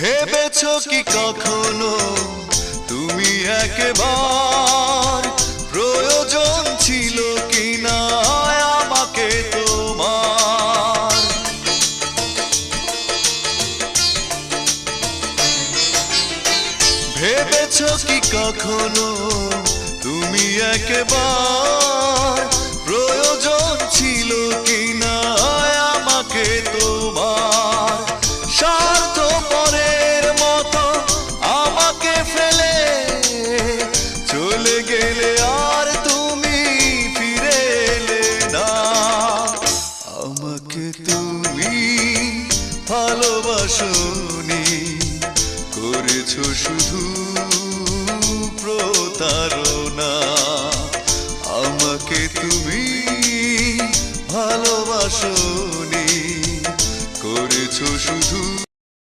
ভেবেছো কি কখনো তুমি একবার প্রয়োজন ছিল কিনা আমাকে তোমার? ভেবেছো কি কখনো তুমি একবার প্রয়োজন ছিল কিনা আমাকে তোমার? স্বার্থপরের মতো আমাকে ফেলে চলে গেলে আর তুমি ফিরে এলে না। আমাকে তুমি ভালোবাসোনি, করেছো শুধু প্রতারণা।